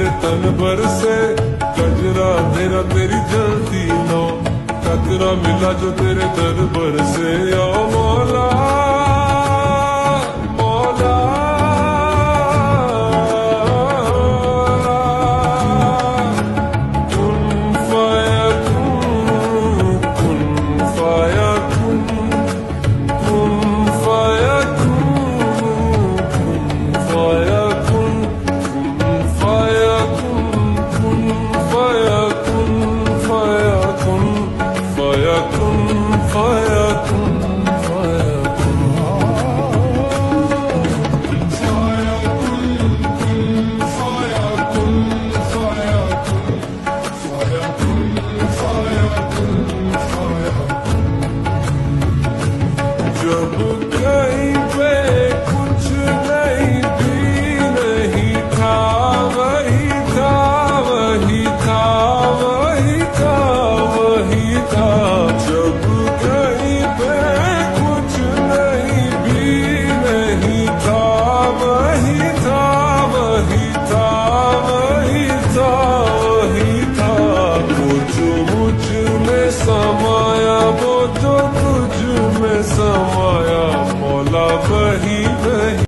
तेरे तन भर से कजरा मेरा तेरी जलती नो कतरा मिला जो तेरे दर भर से या मौला मौला कुन फायकुन कुन फायकुन जब